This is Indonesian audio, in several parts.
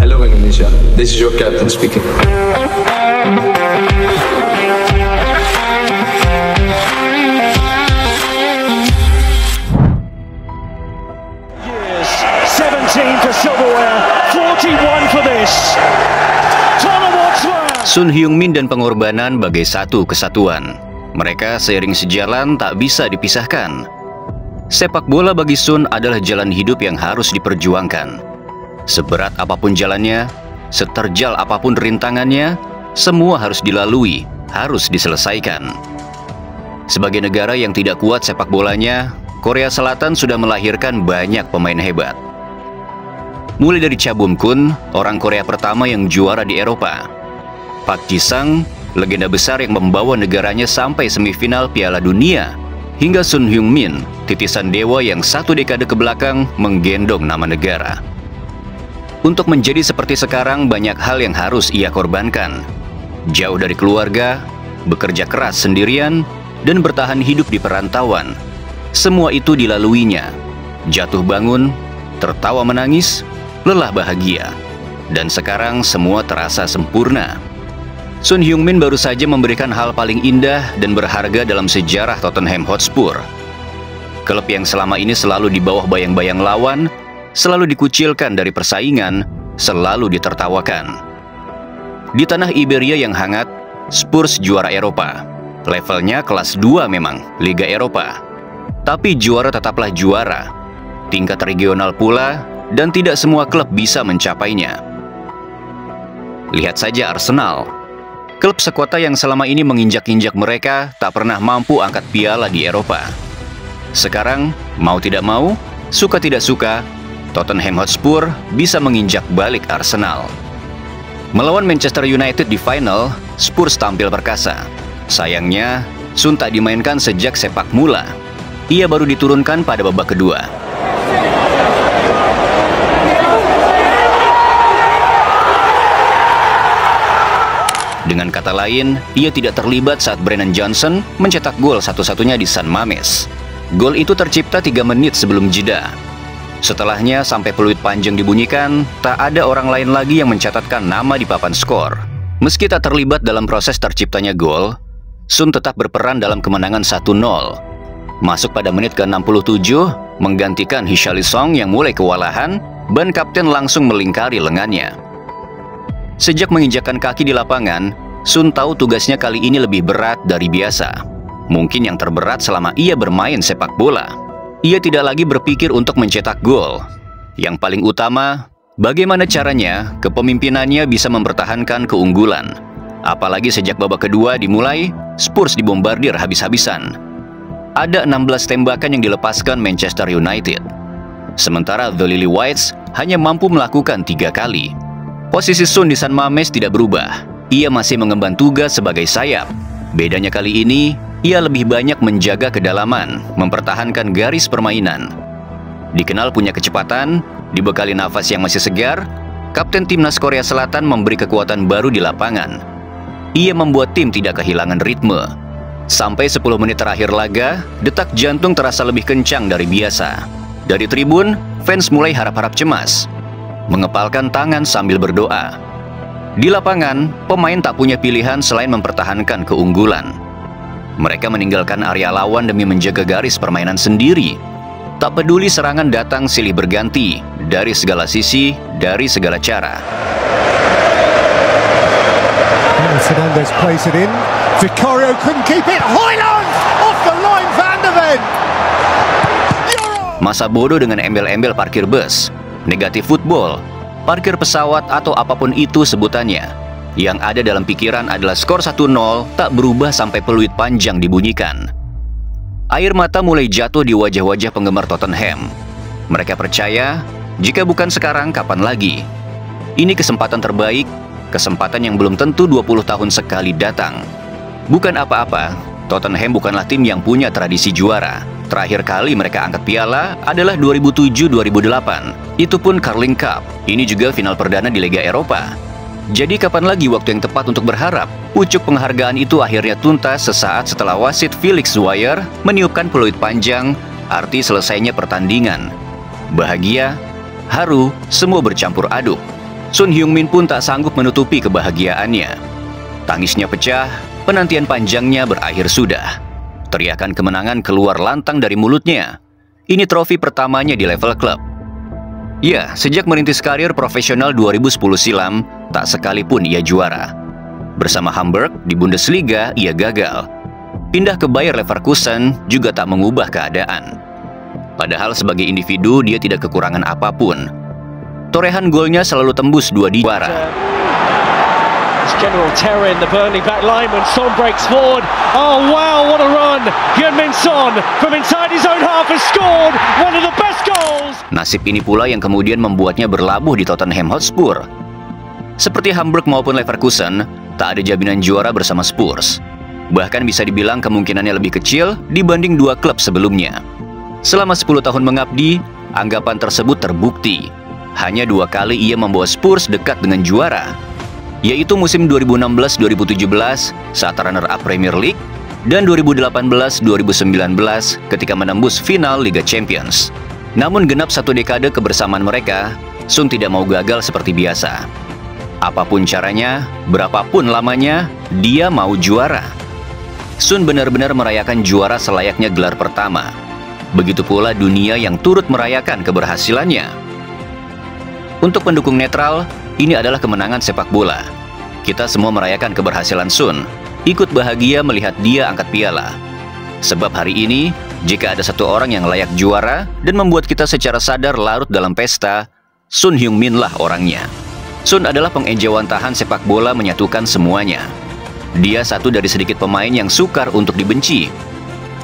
Hello Indonesia, this is your captain speaking. Years, 17 for silverware, 41 for this. Sun Heung-min dan pengorbanan bagai satu kesatuan. Mereka seiring sejalan tak bisa dipisahkan. Sepak bola bagi Sun adalah jalan hidup yang harus diperjuangkan. Seberat apapun jalannya, seterjal apapun rintangannya, semua harus dilalui, harus diselesaikan. Sebagai negara yang tidak kuat sepak bolanya, Korea Selatan sudah melahirkan banyak pemain hebat. Mulai dari Cha Bum-kun, orang Korea pertama yang juara di Eropa. Park Ji-sang, legenda besar yang membawa negaranya sampai semifinal Piala Dunia, hingga Sun Heung-min, titisan dewa yang satu dekade kebelakang menggendong nama negara. Untuk menjadi seperti sekarang, banyak hal yang harus ia korbankan. Jauh dari keluarga, bekerja keras sendirian, dan bertahan hidup di perantauan. Semua itu dilaluinya. Jatuh bangun, tertawa menangis, lelah bahagia. Dan sekarang semua terasa sempurna. Sun Heung-min baru saja memberikan hal paling indah dan berharga dalam sejarah Tottenham Hotspur. Klub yang selama ini selalu di bawah bayang-bayang lawan, selalu dikucilkan dari persaingan, selalu ditertawakan. Di tanah Iberia yang hangat, Spurs juara Eropa. Levelnya kelas 2 memang, Liga Eropa. Tapi juara tetaplah juara. Tingkat regional pula, dan tidak semua klub bisa mencapainya. Lihat saja Arsenal. Klub sekota yang selama ini menginjak-injak mereka tak pernah mampu angkat piala di Eropa. Sekarang, mau tidak mau, suka tidak suka, Tottenham Hotspur bisa menginjak balik Arsenal. Melawan Manchester United di final, Spurs tampil perkasa. Sayangnya, Sun tak dimainkan sejak sepak mula. Ia baru diturunkan pada babak kedua. Dengan kata lain, ia tidak terlibat saat Brennan Johnson mencetak gol satu-satunya di San Mames. Gol itu tercipta 3 menit sebelum jeda. Setelahnya sampai peluit panjang dibunyikan, tak ada orang lain lagi yang mencatatkan nama di papan skor. Meski tak terlibat dalam proses terciptanya gol, Sun tetap berperan dalam kemenangan 1-0. Masuk pada menit ke-67, menggantikan Richarlison yang mulai kewalahan, ban kapten langsung melingkari lengannya. Sejak menginjakkan kaki di lapangan, Sun tahu tugasnya kali ini lebih berat dari biasa. Mungkin yang terberat selama ia bermain sepak bola. Ia tidak lagi berpikir untuk mencetak gol. Yang paling utama, bagaimana caranya kepemimpinannya bisa mempertahankan keunggulan. Apalagi sejak babak kedua dimulai, Spurs dibombardir habis-habisan. Ada 16 tembakan yang dilepaskan Manchester United. Sementara The Lily Whites hanya mampu melakukan 3 kali. Posisi Sun di San Mames tidak berubah. Ia masih mengemban tugas sebagai sayap. Bedanya kali ini, ia lebih banyak menjaga kedalaman, mempertahankan garis permainan. Dikenal punya kecepatan, dibekali nafas yang masih segar, Kapten Timnas Korea Selatan memberi kekuatan baru di lapangan. Ia membuat tim tidak kehilangan ritme. Sampai 10 menit terakhir laga, detak jantung terasa lebih kencang dari biasa. Dari tribun, fans mulai harap-harap cemas, mengepalkan tangan sambil berdoa. Di lapangan, pemain tak punya pilihan selain mempertahankan keunggulan. Mereka meninggalkan area lawan demi menjaga garis permainan sendiri. Tak peduli serangan datang silih berganti, dari segala sisi, dari segala cara. Fernandes plays it in. Vicario couldn't keep it. Højlund off the line, Van de Ven. Masa bodoh dengan embel-embel parkir bus, negatif football, parkir pesawat atau apapun itu sebutannya. Yang ada dalam pikiran adalah skor 1-0 tak berubah sampai peluit panjang dibunyikan. Air mata mulai jatuh di wajah-wajah penggemar Tottenham. Mereka percaya, jika bukan sekarang, kapan lagi? Ini kesempatan terbaik, kesempatan yang belum tentu 20 tahun sekali datang. Bukan apa-apa, Tottenham bukanlah tim yang punya tradisi juara. Terakhir kali mereka angkat piala adalah 2007-2008. Itu pun Carling Cup. Ini juga final perdana di Liga Eropa. Jadi kapan lagi waktu yang tepat untuk berharap? Pucuk penghargaan itu akhirnya tuntas sesaat setelah wasit Felix Zweier meniupkan peluit panjang, arti selesainya pertandingan. Bahagia, haru, semua bercampur aduk. Sun Heung-min pun tak sanggup menutupi kebahagiaannya. Tangisnya pecah, penantian panjangnya berakhir sudah. Teriakan kemenangan keluar lantang dari mulutnya. Ini trofi pertamanya di level klub. Ya, sejak merintis karir profesional 2010 silam, tak sekalipun ia juara. Bersama Hamburg di Bundesliga, ia gagal. Pindah ke Bayer Leverkusen juga tak mengubah keadaan. Padahal sebagai individu dia tidak kekurangan apapun. Torehan golnya selalu tembus 2 di juara. General terror in the Burnley back line when Son breaks forward. Oh wow, what a run! Heung-min Son from inside his own half has scored one of the best goals. Nasib ini pula yang kemudian membuatnya berlabuh di Tottenham Hotspur. Seperti Hamburg maupun Leverkusen, tak ada jaminan juara bersama Spurs. Bahkan bisa dibilang kemungkinannya lebih kecil dibanding 2 klub sebelumnya. Selama 10 tahun mengabdi, anggapan tersebut terbukti. Hanya 2 kali ia membawa Spurs dekat dengan juara, yaitu musim 2016-2017 saat runner-up Premier League dan 2018-2019 ketika menembus final Liga Champions. Namun genap 1 dekade kebersamaan mereka, Sun tidak mau gagal seperti biasa. Apapun caranya, berapapun lamanya, dia mau juara. Sun benar-benar merayakan juara selayaknya gelar pertama. Begitu pula dunia yang turut merayakan keberhasilannya. Untuk pendukung netral, ini adalah kemenangan sepak bola. Kita semua merayakan keberhasilan Sun, ikut bahagia melihat dia angkat piala. Sebab hari ini, jika ada satu orang yang layak juara dan membuat kita secara sadar larut dalam pesta, Sun Heung-min lah orangnya. Sun adalah pengejawantahan sepak bola menyatukan semuanya. Dia satu dari sedikit pemain yang sukar untuk dibenci.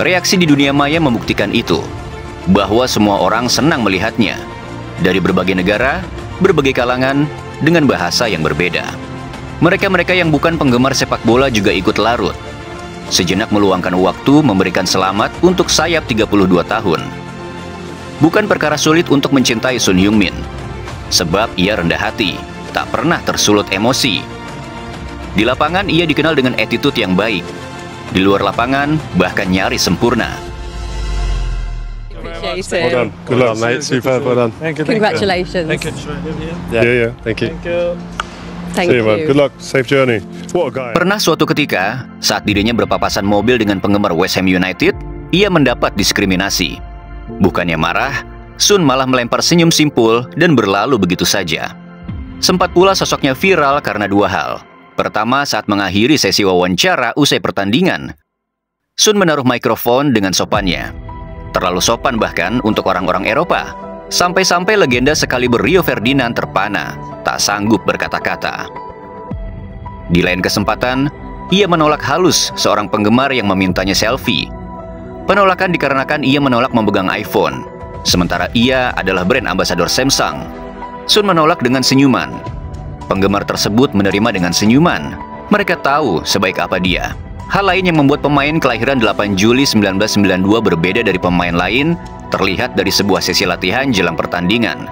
Reaksi di dunia maya membuktikan itu, bahwa semua orang senang melihatnya. Dari berbagai negara, berbagai kalangan, dengan bahasa yang berbeda. Mereka-mereka yang bukan penggemar sepak bola juga ikut larut. Sejenak meluangkan waktu memberikan selamat untuk sayap 32 tahun. Bukan perkara sulit untuk mencintai Sun Heung-min, sebab ia rendah hati, tak pernah tersulut emosi. Di lapangan ia dikenal dengan attitude yang baik. Di luar lapangan bahkan nyaris sempurna. Well done. Good luck, mate. Superb. Well done. Thank you. Congratulations. Thank you. Yeah. Thank you. Thank you. See you, man. Good luck. Safe journey. What a guy. Pernah suatu ketika, saat dirinya berpapasan mobil dengan penggemar West Ham United, ia mendapat diskriminasi. Bukannya marah, Sun malah melempar senyum simpul dan berlalu begitu saja. Sempat pula sosoknya viral karena 2 hal. Pertama, saat mengakhiri sesi wawancara usai pertandingan, Sun menaruh mikrofon dengan sopannya. Terlalu sopan bahkan untuk orang-orang Eropa. Sampai-sampai legenda sekaliber Rio Ferdinand terpana, tak sanggup berkata-kata. Di lain kesempatan, ia menolak halus seorang penggemar yang memintanya selfie. Penolakan dikarenakan ia menolak memegang iPhone, sementara ia adalah brand ambasador Samsung. Sun menolak dengan senyuman. Penggemar tersebut menerima dengan senyuman. Mereka tahu sebaik apa dia. Hal lain yang membuat pemain kelahiran 8 Juli 1992 berbeda dari pemain lain terlihat dari sebuah sesi latihan jelang pertandingan.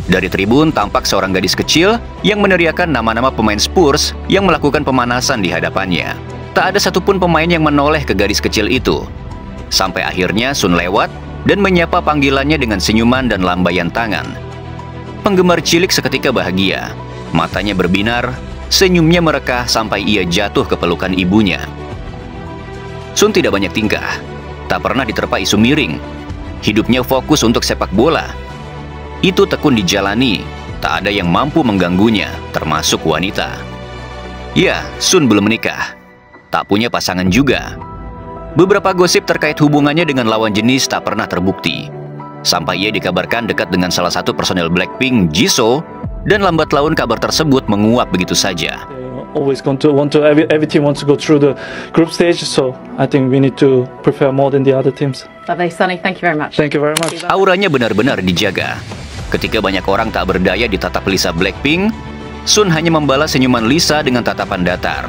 Dari tribun tampak seorang gadis kecil yang meneriakkan nama-nama pemain Spurs yang melakukan pemanasan di hadapannya. Tak ada satupun pemain yang menoleh ke gadis kecil itu. Sampai akhirnya Sun lewat dan menyapa panggilannya dengan senyuman dan lambaian tangan. Penggemar cilik seketika bahagia. Matanya berbinar, senyumnya merekah sampai ia jatuh ke pelukan ibunya. Sun tidak banyak tingkah, tak pernah diterpa isu miring. Hidupnya fokus untuk sepak bola. Itu tekun dijalani, tak ada yang mampu mengganggunya, termasuk wanita. Ya, Sun belum menikah, tak punya pasangan juga. Beberapa gosip terkait hubungannya dengan lawan jenis tak pernah terbukti. Sampai ia dikabarkan dekat dengan salah satu personel Blackpink, Jisoo, dan lambat laun kabar tersebut menguap begitu saja. Always every team wants to go through the group stage, so I think we need to prepare more than the other teams. Lovely, Sonny. Thank you very much. Thank you very much. Auranya benar-benar dijaga. Ketika banyak orang tak berdaya ditatap Lisa Blackpink, Sun hanya membalas senyuman Lisa dengan tatapan datar.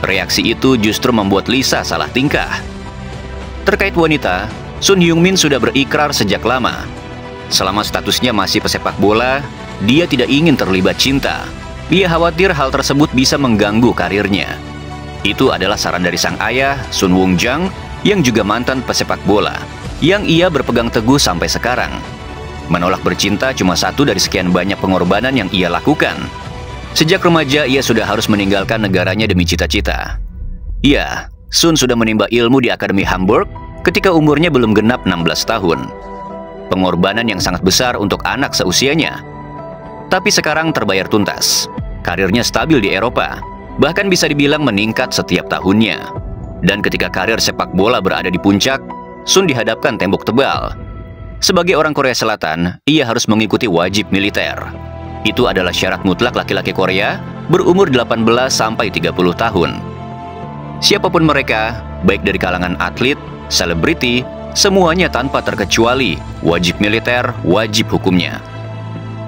Reaksi itu justru membuat Lisa salah tingkah. Terkait wanita, Sun Heung-min sudah berikrar sejak lama. Selama statusnya masih pesepak bola, dia tidak ingin terlibat cinta. Dia khawatir hal tersebut bisa mengganggu karirnya. Itu adalah saran dari sang ayah, Sun Woo-jang, yang juga mantan pesepak bola, yang ia berpegang teguh sampai sekarang. Menolak bercinta cuma satu dari sekian banyak pengorbanan yang ia lakukan. Sejak remaja, ia sudah harus meninggalkan negaranya demi cita-cita. Ya, Sun sudah menimba ilmu di Akademi Hamburg ketika umurnya belum genap 16 tahun. Pengorbanan yang sangat besar untuk anak seusianya. Tapi sekarang terbayar tuntas. Karirnya stabil di Eropa, bahkan bisa dibilang meningkat setiap tahunnya. Dan ketika karir sepak bola berada di puncak, Sun dihadapkan tembok tebal. Sebagai orang Korea Selatan, ia harus mengikuti wajib militer. Itu adalah syarat mutlak laki-laki Korea berumur 18 sampai 30 tahun. Siapapun mereka, baik dari kalangan atlet, selebriti, semuanya tanpa terkecuali wajib militer, wajib hukumnya.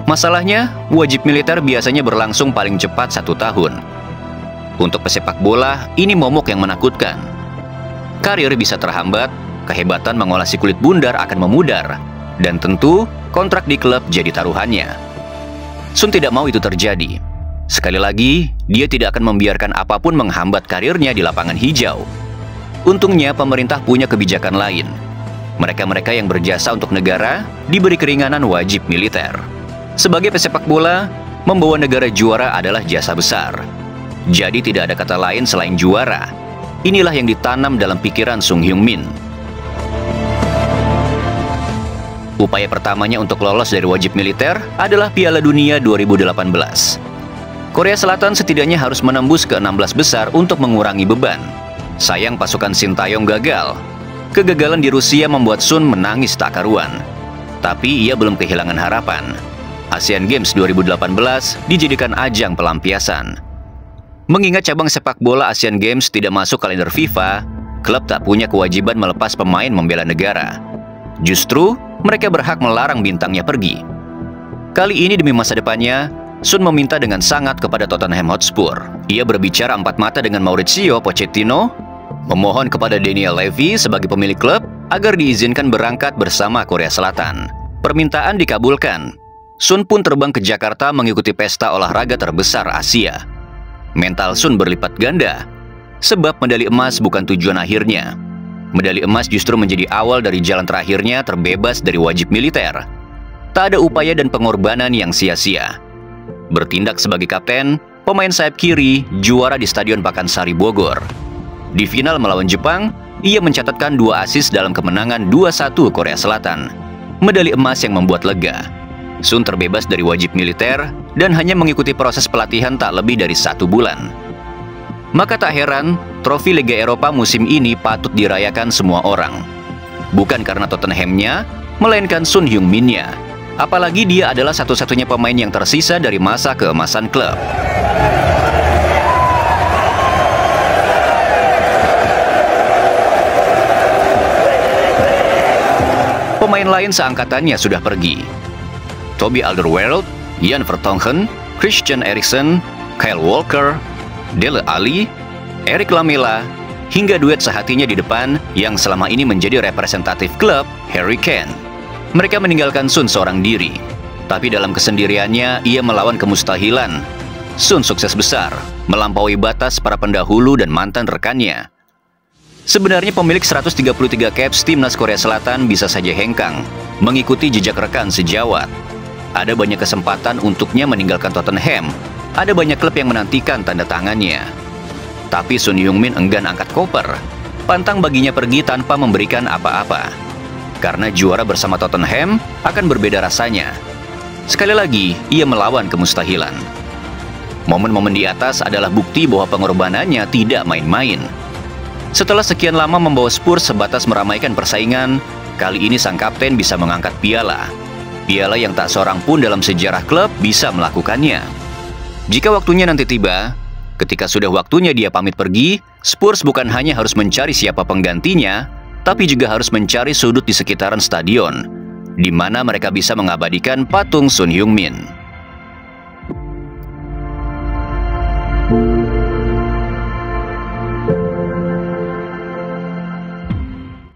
Masalahnya, wajib militer biasanya berlangsung paling cepat 1 tahun. Untuk pesepak bola, ini momok yang menakutkan. Karir bisa terhambat, kehebatan mengolah si kulit bundar akan memudar, dan tentu kontrak di klub jadi taruhannya. Sun tidak mau itu terjadi. Sekali lagi, dia tidak akan membiarkan apapun menghambat karirnya di lapangan hijau. Untungnya pemerintah punya kebijakan lain. Mereka-mereka yang berjasa untuk negara diberi keringanan wajib militer. Sebagai pesepak bola, membawa negara juara adalah jasa besar. Jadi tidak ada kata lain selain juara. Inilah yang ditanam dalam pikiran Sung Hyung-min. Upaya pertamanya untuk lolos dari wajib militer adalah Piala Dunia 2018. Korea Selatan setidaknya harus menembus ke 16 besar untuk mengurangi beban. Sayang pasukan Sintayong gagal. Kegagalan di Rusia membuat Sun menangis tak karuan. Tapi ia belum kehilangan harapan. Asian Games 2018 dijadikan ajang pelampiasan. Mengingat cabang sepak bola Asian Games tidak masuk kalender FIFA, klub tak punya kewajiban melepas pemain membela negara. Justru, mereka berhak melarang bintangnya pergi. Kali ini demi masa depannya, Sun meminta dengan sangat kepada Tottenham Hotspur. Ia berbicara empat mata dengan Mauricio Pochettino, memohon kepada Daniel Levy sebagai pemilik klub agar diizinkan berangkat bersama Korea Selatan. Permintaan dikabulkan. Sun pun terbang ke Jakarta mengikuti pesta olahraga terbesar Asia. Mental Sun berlipat ganda, sebab medali emas bukan tujuan akhirnya. Medali emas justru menjadi awal dari jalan terakhirnya terbebas dari wajib militer. Tak ada upaya dan pengorbanan yang sia-sia. Bertindak sebagai kapten, pemain sayap kiri juara di Stadion Pakansari Bogor. Di final melawan Jepang, ia mencatatkan 2 assist dalam kemenangan 2-1 Korea Selatan. Medali emas yang membuat lega. Sun terbebas dari wajib militer dan hanya mengikuti proses pelatihan tak lebih dari 1 bulan. Maka tak heran, trofi Liga Eropa musim ini patut dirayakan semua orang. Bukan karena Tottenham-nya, melainkan Sun Hyung-min-nya. Apalagi dia adalah satu-satunya pemain yang tersisa dari masa keemasan klub. Pemain lain seangkatannya sudah pergi. Toby Alderweireld, Jan Vertonghen, Christian Eriksen, Kyle Walker, Dele Alli, Eric Lamela, hingga duet sehatinya di depan yang selama ini menjadi representatif klub, Harry Kane. Mereka meninggalkan Sun seorang diri, tapi dalam kesendiriannya ia melawan kemustahilan. Sun sukses besar, melampaui batas para pendahulu dan mantan rekannya. Sebenarnya pemilik 133 caps timnas Korea Selatan bisa saja hengkang, mengikuti jejak rekan sejawat. Ada banyak kesempatan untuknya meninggalkan Tottenham. Ada banyak klub yang menantikan tanda tangannya. Tapi Sun Hyung-min enggan angkat koper. Pantang baginya pergi tanpa memberikan apa-apa. Karena juara bersama Tottenham akan berbeda rasanya. Sekali lagi, ia melawan kemustahilan. Momen-momen di atas adalah bukti bahwa pengorbanannya tidak main-main. Setelah sekian lama membawa Spurs sebatas meramaikan persaingan, kali ini sang kapten bisa mengangkat piala. Piala yang tak seorang pun dalam sejarah klub bisa melakukannya. Jika waktunya nanti tiba, ketika sudah waktunya dia pamit pergi, Spurs bukan hanya harus mencari siapa penggantinya, tapi juga harus mencari sudut di sekitaran stadion, di mana mereka bisa mengabadikan patung Sun Hyung-min.